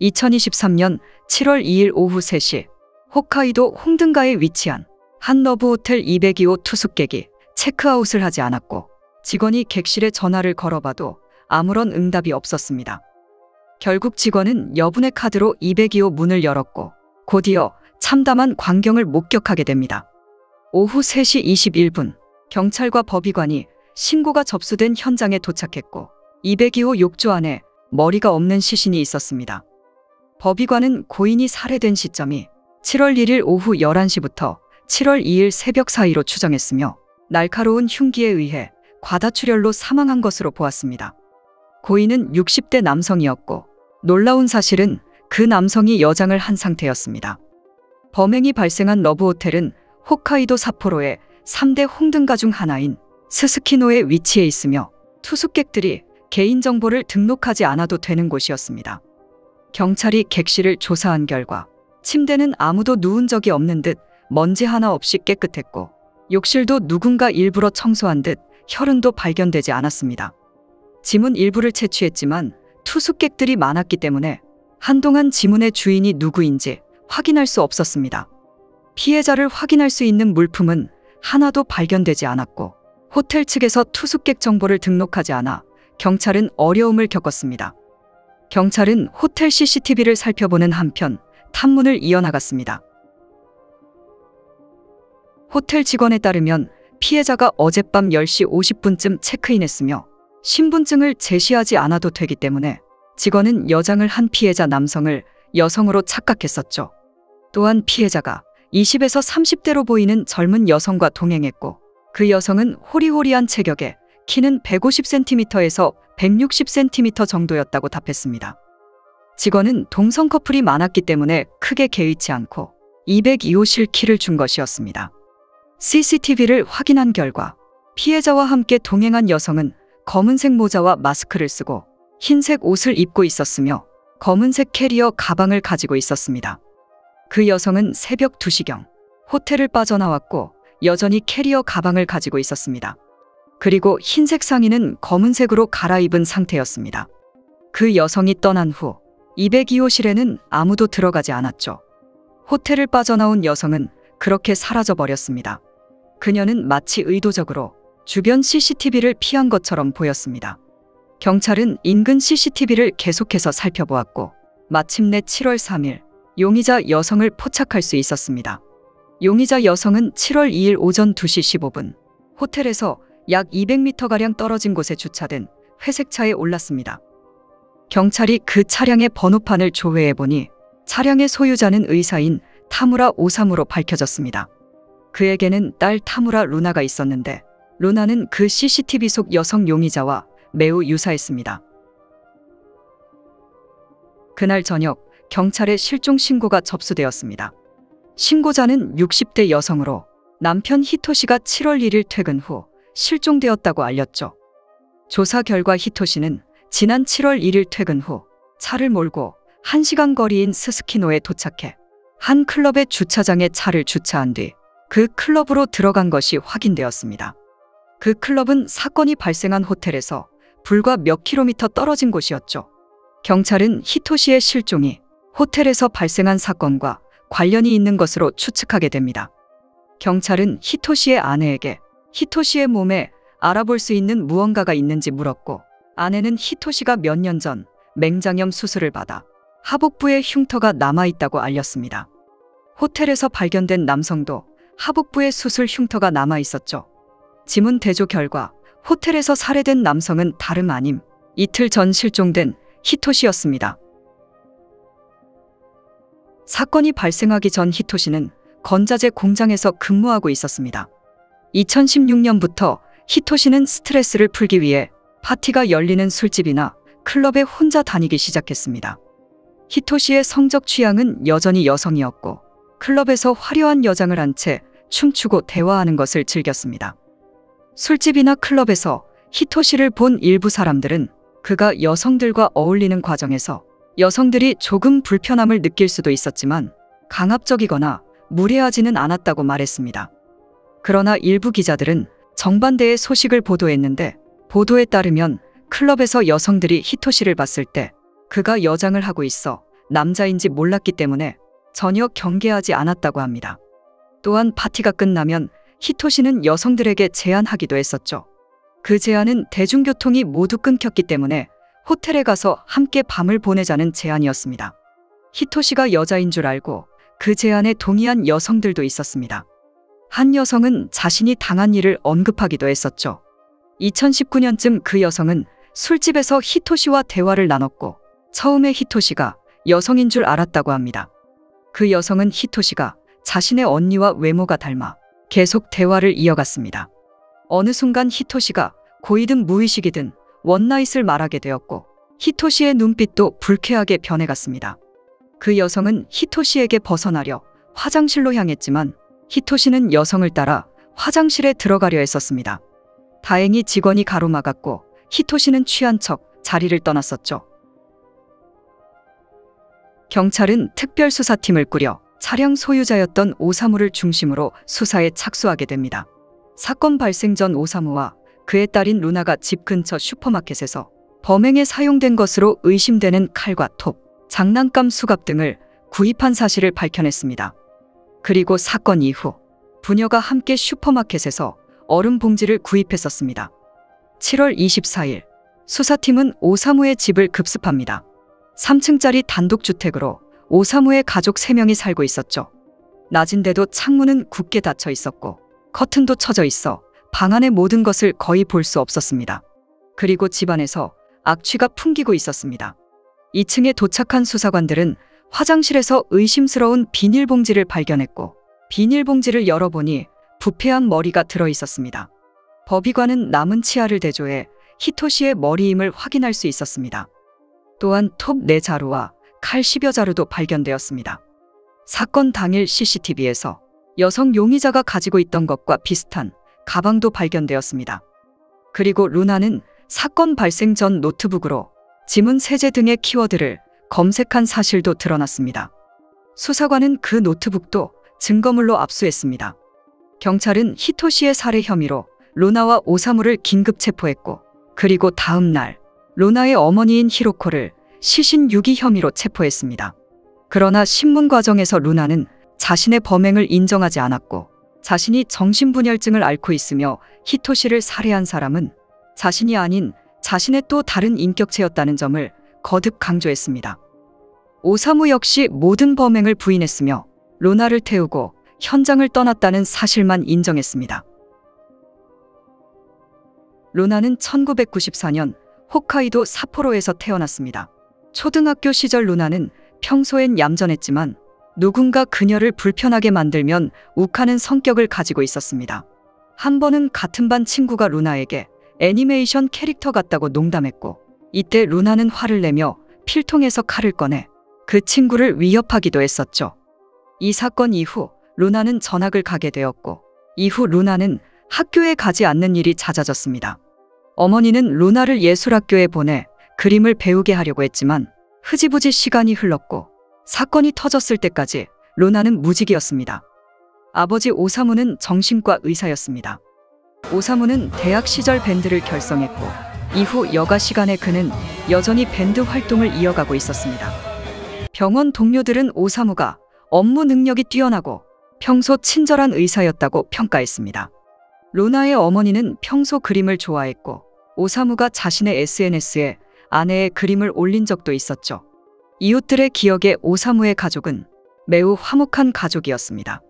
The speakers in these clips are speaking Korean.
2023년 7월 2일 오후 3시 홋카이도 홍등가에 위치한 한 러브호텔 202호 투숙객이 체크아웃을 하지 않았고 직원이 객실에 전화를 걸어봐도 아무런 응답이 없었습니다. 결국 직원은 여분의 카드로 202호 문을 열었고 곧이어 참담한 광경을 목격하게 됩니다. 오후 3시 21분 경찰과 법의관이 신고가 접수된 현장에 도착했고 202호 욕조 안에 머리가 없는 시신이 있었습니다. 법의관은 고인이 살해된 시점이 7월 1일 오후 11시부터 7월 2일 새벽 사이로 추정했으며 날카로운 흉기에 의해 과다출혈로 사망한 것으로 보았습니다. 고인은 60대 남성이었고 놀라운 사실은 그 남성이 여장을 한 상태였습니다. 범행이 발생한 러브호텔은 홋카이도 삿포로의 3대 홍등가 중 하나인 스스키노에 위치해 있으며 투숙객들이 개인정보를 등록하지 않아도 되는 곳이었습니다. 경찰이 객실을 조사한 결과 침대는 아무도 누운 적이 없는 듯 먼지 하나 없이 깨끗했고 욕실도 누군가 일부러 청소한 듯 혈흔도 발견되지 않았습니다. 지문 일부를 채취했지만 투숙객들이 많았기 때문에 한동안 지문의 주인이 누구인지 확인할 수 없었습니다. 피해자를 확인할 수 있는 물품은 하나도 발견되지 않았고 호텔 측에서 투숙객 정보를 등록하지 않아 경찰은 어려움을 겪었습니다. 경찰은 호텔 CCTV를 살펴보는 한편 탐문을 이어나갔습니다. 호텔 직원에 따르면 피해자가 어젯밤 10시 50분쯤 체크인했으며 신분증을 제시하지 않아도 되기 때문에 직원은 여장을 한 피해자 남성을 여성으로 착각했었죠. 또한 피해자가 20에서 30대로 보이는 젊은 여성과 동행했고 그 여성은 호리호리한 체격에 키는 150cm에서 160cm 정도였다고 답했습니다. 직원은 동성 커플이 많았기 때문에 크게 개의치 않고 202호실 키를 준 것이었습니다. CCTV를 확인한 결과 피해자와 함께 동행한 여성은 검은색 모자와 마스크를 쓰고 흰색 옷을 입고 있었으며 검은색 캐리어 가방을 가지고 있었습니다. 그 여성은 새벽 2시경 호텔을 빠져나왔고 여전히 캐리어 가방을 가지고 있었습니다. 그리고 흰색 상의는 검은색으로 갈아입은 상태였습니다. 그 여성이 떠난 후 202호실에는 아무도 들어가지 않았죠. 호텔을 빠져나온 여성은 그렇게 사라져 버렸습니다. 그녀는 마치 의도적으로 주변 CCTV를 피한 것처럼 보였습니다. 경찰은 인근 CCTV를 계속해서 살펴보았고 마침내 7월 3일 용의자 여성을 포착할 수 있었습니다. 용의자 여성은 7월 2일 오전 2시 15분 호텔에서 약 200m가량 떨어진 곳에 주차된 회색 차에 올랐습니다. 경찰이 그 차량의 번호판을 조회해보니 차량의 소유자는 의사인 타무라 오사무로 밝혀졌습니다. 그에게는 딸 타무라 루나가 있었는데 루나는 그 CCTV 속 여성 용의자와 매우 유사했습니다. 그날 저녁 경찰에 실종 신고가 접수되었습니다. 신고자는 60대 여성으로 남편 히토시가 7월 1일 퇴근 후 실종되었다고 알렸죠. 조사 결과 히토시는 지난 7월 1일 퇴근 후 차를 몰고 1시간 거리인 스스키노에 도착해 한 클럽의 주차장에 차를 주차한 뒤 그 클럽으로 들어간 것이 확인되었습니다. 그 클럽은 사건이 발생한 호텔에서 불과 몇 킬로미터 떨어진 곳이었죠. 경찰은 히토시의 실종이 호텔에서 발생한 사건과 관련이 있는 것으로 추측하게 됩니다. 경찰은 히토시의 아내에게 히토시의 몸에 알아볼 수 있는 무언가가 있는지 물었고 아내는 히토시가 몇 년 전 맹장염 수술을 받아 하복부에 흉터가 남아있다고 알렸습니다. 호텔에서 발견된 남성도 하복부에 수술 흉터가 남아있었죠. 지문 대조 결과 호텔에서 살해된 남성은 다름 아님 이틀 전 실종된 히토시였습니다. 사건이 발생하기 전 히토시는 건자재 공장에서 근무하고 있었습니다. 2016년부터 히토시는 스트레스를 풀기 위해 파티가 열리는 술집이나 클럽에 혼자 다니기 시작했습니다. 히토시의 성적 취향은 여전히 여성이었고 클럽에서 화려한 여장을 한 채 춤추고 대화하는 것을 즐겼습니다. 술집이나 클럽에서 히토시를 본 일부 사람들은 그가 여성들과 어울리는 과정에서 여성들이 조금 불편함을 느낄 수도 있었지만 강압적이거나 무례하지는 않았다고 말했습니다. 그러나 일부 기자들은 정반대의 소식을 보도했는데 보도에 따르면 클럽에서 여성들이 히토시를 봤을 때 그가 여장을 하고 있어 남자인지 몰랐기 때문에 전혀 경계하지 않았다고 합니다. 또한 파티가 끝나면 히토시는 여성들에게 제안하기도 했었죠. 그 제안은 대중교통이 모두 끊겼기 때문에 호텔에 가서 함께 밤을 보내자는 제안이었습니다. 히토시가 여자인 줄 알고 그 제안에 동의한 여성들도 있었습니다. 한 여성은 자신이 당한 일을 언급하기도 했었죠. 2019년쯤 그 여성은 술집에서 히토시와 대화를 나눴고 처음에 히토시가 여성인 줄 알았다고 합니다. 그 여성은 히토시가 자신의 언니와 외모가 닮아 계속 대화를 이어갔습니다. 어느 순간 히토시가 고이든 무의식이든 원나잇을 말하게 되었고 히토시의 눈빛도 불쾌하게 변해갔습니다. 그 여성은 히토시에게 벗어나려 화장실로 향했지만 히토시는 여성을 따라 화장실에 들어가려 했었습니다. 다행히 직원이 가로막았고 히토시는 취한 척 자리를 떠났었죠. 경찰은 특별수사팀을 꾸려 차량 소유자였던 오사무를 중심으로 수사에 착수하게 됩니다. 사건 발생 전 오사무와 그의 딸인 루나가 집 근처 슈퍼마켓에서 범행에 사용된 것으로 의심되는 칼과 톱, 장난감 수갑 등을 구입한 사실을 밝혀냈습니다. 그리고 사건 이후 부녀가 함께 슈퍼마켓에서 얼음 봉지를 구입했었습니다. 7월 24일 수사팀은 오사무의 집을 급습합니다. 3층짜리 단독주택으로 오사무의 가족 3명이 살고 있었죠. 낮인데도 창문은 굳게 닫혀 있었고 커튼도 쳐져 있어 방 안의 모든 것을 거의 볼 수 없었습니다. 그리고 집안에서 악취가 풍기고 있었습니다. 2층에 도착한 수사관들은 화장실에서 의심스러운 비닐봉지를 발견했고 비닐봉지를 열어보니 부패한 머리가 들어있었습니다. 법의관은 남은 치아를 대조해 히토시의 머리임을 확인할 수 있었습니다. 또한 톱 4자루와 칼 10여 자루도 발견되었습니다. 사건 당일 CCTV에서 여성 용의자가 가지고 있던 것과 비슷한 가방도 발견되었습니다. 그리고 루나는 사건 발생 전 노트북으로 지문 세제 등의 키워드를 검색한 사실도 드러났습니다. 수사관은 그 노트북도 증거물로 압수했습니다. 경찰은 히토시의 살해 혐의로 루나와 오사무를 긴급 체포했고 그리고 다음 날 루나의 어머니인 히로코를 시신 유기 혐의로 체포했습니다. 그러나 신문 과정에서 루나는 자신의 범행을 인정하지 않았고 자신이 정신분열증을 앓고 있으며 히토시를 살해한 사람은 자신이 아닌 자신의 또 다른 인격체였다는 점을 거듭 강조했습니다. 오사무 역시 모든 범행을 부인했으며 루나를 태우고 현장을 떠났다는 사실만 인정했습니다. 루나는 1994년 홋카이도 삿포로에서 태어났습니다. 초등학교 시절 루나는 평소엔 얌전했지만 누군가 그녀를 불편하게 만들면 욱하는 성격을 가지고 있었습니다. 한 번은 같은 반 친구가 루나에게 애니메이션 캐릭터 같다고 농담했고 이때 루나는 화를 내며 필통에서 칼을 꺼내 그 친구를 위협하기도 했었죠. 이 사건 이후 루나는 전학을 가게 되었고 이후 루나는 학교에 가지 않는 일이 잦아졌습니다. 어머니는 루나를 예술학교에 보내 그림을 배우게 하려고 했지만 흐지부지 시간이 흘렀고 사건이 터졌을 때까지 루나는 무직이었습니다. 아버지 오사무는 정신과 의사였습니다. 오사무는 대학 시절 밴드를 결성했고 이후 여가 시간에 그는 여전히 밴드 활동을 이어가고 있었습니다. 병원 동료들은 오사무가 업무 능력이 뛰어나고 평소 친절한 의사였다고 평가했습니다. 루나의 어머니는 평소 그림을 좋아했고 오사무가 자신의 SNS에 아내의 그림을 올린 적도 있었죠. 이웃들의 기억에 오사무의 가족은 매우 화목한 가족이었습니다.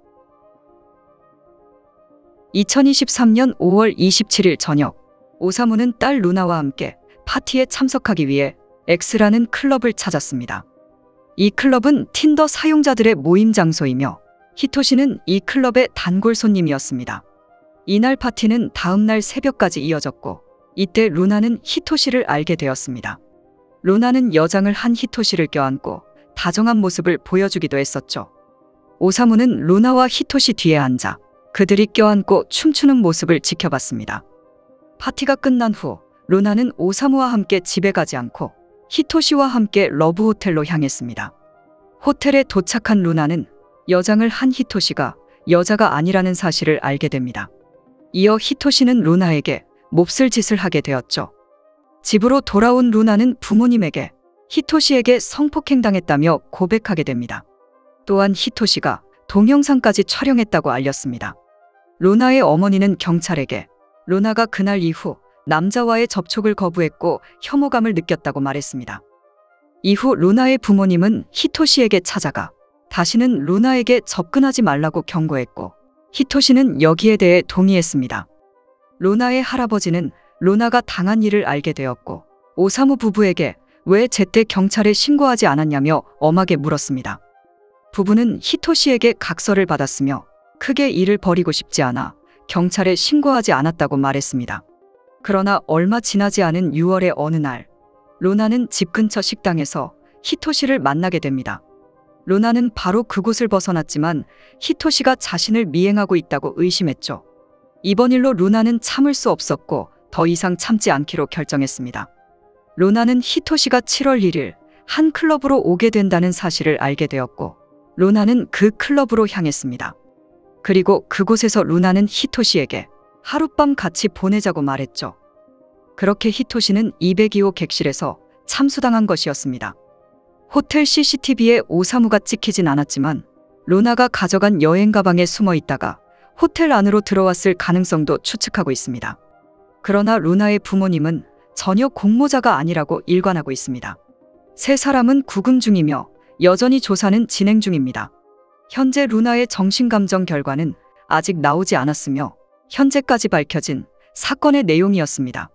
2023년 5월 27일 저녁, 오사무는 딸 루나와 함께 파티에 참석하기 위해 X라는 클럽을 찾았습니다. 이 클럽은 틴더 사용자들의 모임 장소이며 히토시는 이 클럽의 단골 손님이었습니다. 이날 파티는 다음 날 새벽까지 이어졌고 이때 루나는 히토시를 알게 되었습니다. 루나는 여장을 한 히토시를 껴안고 다정한 모습을 보여주기도 했었죠. 오사무는 루나와 히토시 뒤에 앉아 그들이 껴안고 춤추는 모습을 지켜봤습니다. 파티가 끝난 후 루나는 오사무와 함께 집에 가지 않고 히토시와 함께 러브호텔로 향했습니다. 호텔에 도착한 루나는 여장을 한 히토시가 여자가 아니라는 사실을 알게 됩니다. 이어 히토시는 루나에게 몹쓸 짓을 하게 되었죠. 집으로 돌아온 루나는 부모님에게 히토시에게 성폭행당했다며 고백하게 됩니다. 또한 히토시가 동영상까지 촬영했다고 알렸습니다. 루나의 어머니는 경찰에게 루나가 그날 이후 남자와의 접촉을 거부했고 혐오감을 느꼈다고 말했습니다. 이후 루나의 부모님은 히토시에게 찾아가 다시는 루나에게 접근하지 말라고 경고했고 히토시는 여기에 대해 동의했습니다. 루나의 할아버지는 루나가 당한 일을 알게 되었고 오사무 부부에게 왜 제때 경찰에 신고하지 않았냐며 엄하게 물었습니다. 부부는 히토시에게 각서를 받았으며 크게 일을 벌이고 싶지 않아 경찰에 신고하지 않았다고 말했습니다. 그러나 얼마 지나지 않은 6월의 어느 날 루나는 집 근처 식당에서 히토시를 만나게 됩니다. 루나는 바로 그곳을 벗어났지만 히토시가 자신을 미행하고 있다고 의심했죠. 이번 일로 루나는 참을 수 없었고 더 이상 참지 않기로 결정했습니다. 루나는 히토시가 7월 1일 한 클럽으로 오게 된다는 사실을 알게 되었고 루나는 그 클럽으로 향했습니다. 그리고 그곳에서 루나는 히토시에게 하룻밤 같이 보내자고 말했죠. 그렇게 히토시는 202호 객실에서 참수당한 것이었습니다. 호텔 CCTV에 오사무가 찍히진 않았지만 루나가 가져간 여행 가방에 숨어 있다가 호텔 안으로 들어왔을 가능성도 추측하고 있습니다. 그러나 루나의 부모님은 전혀 공모자가 아니라고 일관하고 있습니다. 세 사람은 구금 중이며 여전히 조사는 진행 중입니다. 현재 루나의 정신감정 결과는 아직 나오지 않았으며 현재까지 밝혀진 사건의 내용이었습니다.